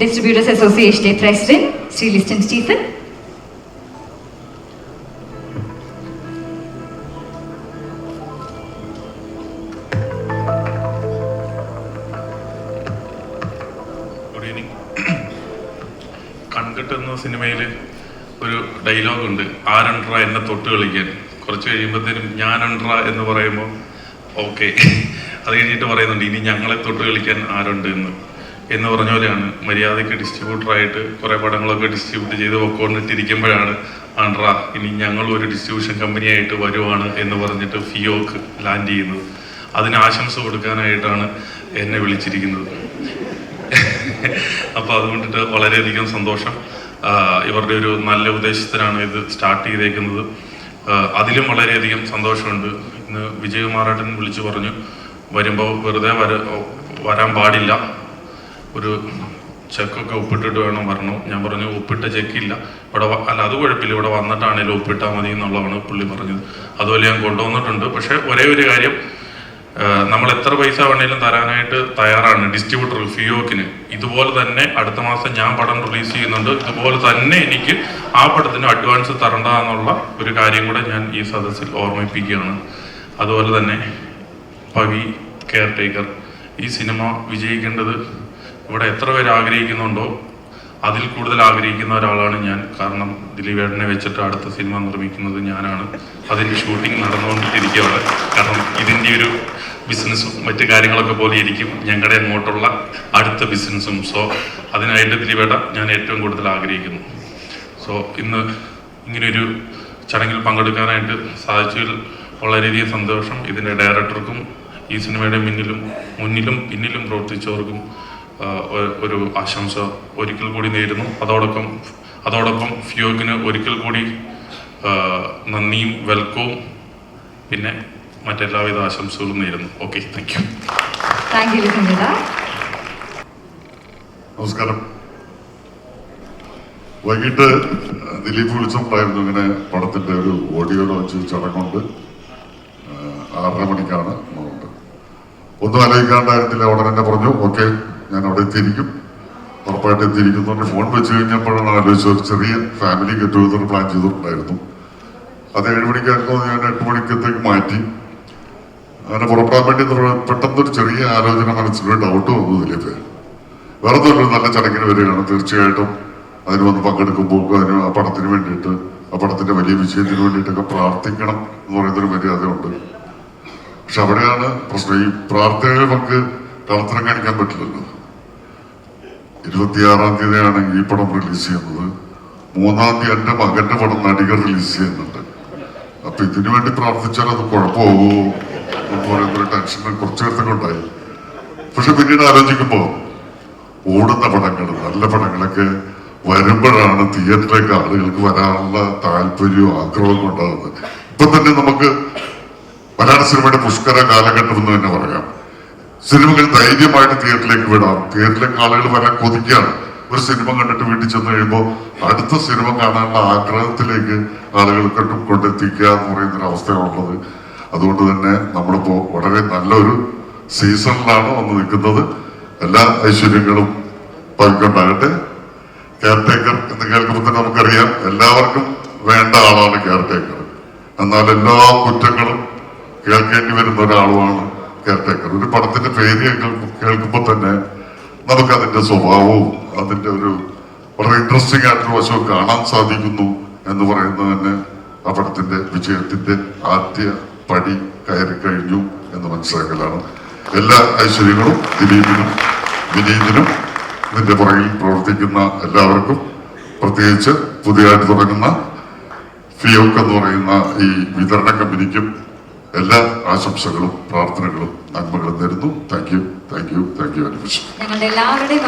Distributors അസോസിയേഷന്റെ president Shri Liston Stephen. കൺകെട്ട് എന്ന സിനിമയിൽ ഒരു ഡയലോഗുണ്ട്, ആരണ്ട്ര എന്നെ തൊട്ട് കളിക്കാൻ. കുറച്ച് കഴിയുമ്പോഴത്തേനും ഞാനണ്ട്ര എന്ന് പറയുമ്പോൾ ഓക്കെ, അത് കഴിഞ്ഞിട്ട് പറയുന്നുണ്ട് ഇനി ഞങ്ങളെ തൊട്ട് കളിക്കാൻ ആരുണ്ട് എന്ന് പറഞ്ഞ പോലെയാണ്. മര്യാദയ്ക്ക് ഡിസ്ട്രിബ്യൂട്ടറായിട്ട് കുറേ പടങ്ങളൊക്കെ ഡിസ്ട്രിബ്യൂട്ട് ചെയ്ത് പൊക്കോണ്ടിട്ടിരിക്കുമ്പോഴാണ് ആണ്ട്ര ഇനി ഞങ്ങൾ ഒരു ഡിസ്ട്രിബ്യൂഷൻ കമ്പനിയായിട്ട് വരുവാണ് എന്ന് പറഞ്ഞിട്ട് ഫിയോക്ക് ലാൻഡ് ചെയ്യുന്നത്. അതിന് ആശംസ കൊടുക്കാനായിട്ടാണ് എന്നെ വിളിച്ചിരിക്കുന്നത്. അപ്പോൾ അതുകൊണ്ടിട്ട് വളരെയധികം സന്തോഷം. ഇവരുടെ ഒരു നല്ല ഉദ്ദേശത്തിനാണ് ഇത് സ്റ്റാർട്ട് ചെയ്തേക്കുന്നത്. അതിലും വളരെയധികം സന്തോഷമുണ്ട്. ഇന്ന് വിജയകുമാറേട്ടൻ വിളിച്ചു പറഞ്ഞു വരുമ്പോൾ വെറുതെ വരാൻ പാടില്ല, ഒരു ചെക്കൊക്കെ ഒപ്പിട്ടിട്ട് വേണം വരണു. ഞാൻ പറഞ്ഞു ഒപ്പിട്ട ചെക്കില്ല ഇവിടെ, അല്ല അത് കുഴപ്പമില്ല, ഇവിടെ വന്നിട്ടാണേലും ഒപ്പിട്ടാൽ മതി എന്നുള്ളതാണ് പുള്ളി പറഞ്ഞത്. അതുപോലെ ഞാൻ കൊണ്ടുവന്നിട്ടുണ്ട്. പക്ഷെ ഒരേ ഒരു കാര്യം, നമ്മൾ എത്ര പൈസ വേണേലും തരാനായിട്ട് തയ്യാറാണ് ഡിസ്ട്രിബ്യൂട്ടർ ഫിയോക്കിന്. ഇതുപോലെ തന്നെ അടുത്ത മാസം ഞാൻ പടം റിലീസ് ചെയ്യുന്നുണ്ട്. ഇതുപോലെ തന്നെ എനിക്ക് ആ പടത്തിന് അഡ്വാൻസ് തരണ്ട എന്നുള്ള ഒരു കാര്യം കൂടെ ഞാൻ ഈ സദസ്സിൽ ഓർമ്മിപ്പിക്കുകയാണ്. അതുപോലെ തന്നെ പവി കെയർ ടേക്കർ, ഈ സിനിമ വിജയിക്കേണ്ടത് ഇവിടെ എത്ര പേര് ആഗ്രഹിക്കുന്നുണ്ടോ അതിൽ കൂടുതൽ ആഗ്രഹിക്കുന്ന ഒരാളാണ് ഞാൻ. കാരണം ദിലീപേട്ടനെ വെച്ചിട്ട് അടുത്ത സിനിമ നിർമ്മിക്കുന്നത് ഞാനാണ്. അതിൻ്റെ ഷൂട്ടിംഗ് നടന്നുകൊണ്ടിരിക്കുകയാണ്. കാരണം ഇതിൻ്റെ ഒരു ബിസിനസ്സും മറ്റു കാര്യങ്ങളൊക്കെ പോലെ ഇരിക്കും ഞങ്ങളുടെ അങ്ങോട്ടുള്ള അടുത്ത ബിസിനസ്സും. സോ അതിനായിട്ട് ദിലീപേട്ട ഞാൻ ഏറ്റവും കൂടുതൽ ആഗ്രഹിക്കുന്നു. സോ ഇന്ന് ഇങ്ങനെയൊരു ചടങ്ങിൽ പങ്കെടുക്കാനായിട്ട് സാധിച്ചതിൽ വളരെയധികം സന്തോഷം. ഇതിൻ്റെ ഡയറക്ടർക്കും ഈ സിനിമയുടെ മുന്നിലും പിന്നിലും പ്രവർത്തിച്ചവർക്കും ഒരു ആശംസ ഒരിക്കൽ കൂടി നേരുന്നു. അതോടൊപ്പം ഫിയോക്കിന് ഒരിക്കൽ കൂടി നന്ദിയും വെൽക്കവും പിന്നെ മറ്റെല്ലാവിധ ആശംസകളും നേരുന്നു. Okay, thank you. നമസ്കാരം. വൈകിട്ട് ദിലീപ് വിളിച്ചിട്ടുണ്ടായിരുന്നു ഇങ്ങനെ പടത്തിന്റെ ഒരു ഓഡിയോ ലോഞ്ച് ചടങ്ങുണ്ട്, 6:30 മണിക്കാണ്. ഒന്നും ആലോചിക്കാണ്ടായിരുന്നില്ല, ഉടനെ തന്നെ പറഞ്ഞു ഓക്കെ ഞാൻ അവിടെ എത്തിയിരിക്കും, ഉറപ്പായിട്ട് എത്തിയിരിക്കുന്നു. ഫോൺ വെച്ച് കഴിഞ്ഞപ്പോഴാണ് ആലോചിച്ചത് ഒരു ചെറിയ ഫാമിലി ഗെറ്റ് ടുഗദർ പ്ലാൻ ചെയ്തിട്ടുണ്ടായിരുന്നു. അത് 7 മണിക്കായിരുന്നു, ഞാൻ 8 മണിക്കത്തേക്ക് മാറ്റി. അങ്ങനെ പുറപ്പെടാൻ വേണ്ടി പെട്ടെന്നൊരു ചെറിയ ആലോചന മനസ്സിലൊരു ഡൗട്ട് വന്നു ദിലീപ്. വേറെ ഒരു നല്ല ചടങ്ങിന് വരികയാണ്, തീർച്ചയായിട്ടും അതിന് വന്ന് പങ്കെടുക്കുമ്പോൾ അതിന് ആ പടത്തിന് വേണ്ടിയിട്ട്, ആ പടത്തിന്റെ വലിയ വിജയത്തിന് വേണ്ടിയിട്ടൊക്കെ പ്രാർത്ഥിക്കണം എന്ന് പറയുന്നൊരു മര്യാദയുണ്ട്. പക്ഷെ അവിടെയാണ് പ്രശ്നം. ഈ പ്രാർത്ഥനകൾ നമുക്ക് കളത്തരം കാണിക്കാൻ പറ്റില്ലല്ലോ. 26-ാം തീയതിയാണ് ഈ പടം റിലീസ് ചെയ്യുന്നത്. 3-ാം തീയതി എന്റെ മകന്റെ പടം നടികർ റിലീസ് ചെയ്യുന്നുണ്ട്. അപ്പൊ ഇതിനു വേണ്ടി പ്രാർത്ഥിച്ചാൽ അത് കുഴപ്പമാവോ എന്ന് പറയുന്നൊരു ടെൻഷൻ കുറച്ചു നേരത്തൊക്കെ ഉണ്ടായി. പക്ഷെ പിന്നീട് ആലോചിക്കുമ്പോ ഓടുന്ന പടങ്ങൾ, നല്ല പടങ്ങളൊക്കെ വരുമ്പോഴാണ് തിയേറ്ററിലേക്ക് ആളുകൾക്ക് വരാനുള്ള താല്പര്യവും ആഗ്രഹവും ഉണ്ടാകുന്നത്. ഇപ്പൊ തന്നെ നമുക്ക് മലയാള സിനിമയുടെ പുഷ്കര കാലഘട്ടം എന്ന് തന്നെ പറയാം. സിനിമകൾ ധൈര്യമായിട്ട് തിയേറ്ററിലേക്ക് വിടാം, തിയേറ്ററിലേക്ക് ആളുകൾ വരാൻ കൊതിക്കുകയാണ്. ഒരു സിനിമ കണ്ടിട്ട് വീട്ടിൽ ചെന്ന് കഴിയുമ്പോൾ അടുത്ത സിനിമ കാണാനുള്ള ആഗ്രഹത്തിലേക്ക് ആളുകൾ കൊണ്ടെത്തിക്കുക എന്ന് പറയുന്നൊരു അവസ്ഥയാണുള്ളത്. അതുകൊണ്ട് തന്നെ നമ്മളിപ്പോ വളരെ നല്ലൊരു സീസണിലാണ് വന്ന് നിൽക്കുന്നത്. എല്ലാ ഐശ്വര്യങ്ങളും പങ്കുണ്ടാകട്ടെ. കെയർ ടേക്കർ എന്ന് കേൾക്കുമ്പോൾ തന്നെ നമുക്കറിയാം എല്ലാവർക്കും വേണ്ട ആളാണ് കെയർ ടേക്കർ. എന്നാൽ എല്ലാ കുറ്റങ്ങളും കേൾക്കേണ്ടി വരുന്ന ഒരാളുമാണ് കെയർ ടേക്കർ. ഒരു പടത്തിന്റെ പേര് കേൾക്കുമ്പോൾ തന്നെ നമുക്ക് അതിന്റെ സ്വഭാവവും അതിന്റെ ഒരു വളരെ ഇൻട്രസ്റ്റിംഗ് ആയിട്ടൊരു വശവും കാണാൻ സാധിക്കുന്നു എന്ന് പറയുന്നത് തന്നെ ആ പടത്തിന്റെ വിജയത്തിന്റെ ആദ്യ പടി കയറി കഴിഞ്ഞു എന്ന് മനസ്സിലാക്കലാണ്. എല്ലാ ഐശ്വര്യങ്ങളും ദിലീപിനും വിനീതിനും ഇതിന്റെ പുറകിൽ പ്രവർത്തിക്കുന്ന എല്ലാവർക്കും, പ്രത്യേകിച്ച് പുതിയതായിട്ട് തുടങ്ങുന്ന ഫിയോക്ക് എന്ന് പറയുന്ന ഈ വിതരണ കമ്പനിക്കും എല്ലാ ആശംസകളും പ്രാർത്ഥനകളും നന്മകളും നേരുന്നു. Thank you very much. ഞങ്ങളുടെ എല്ലാവരുടെയും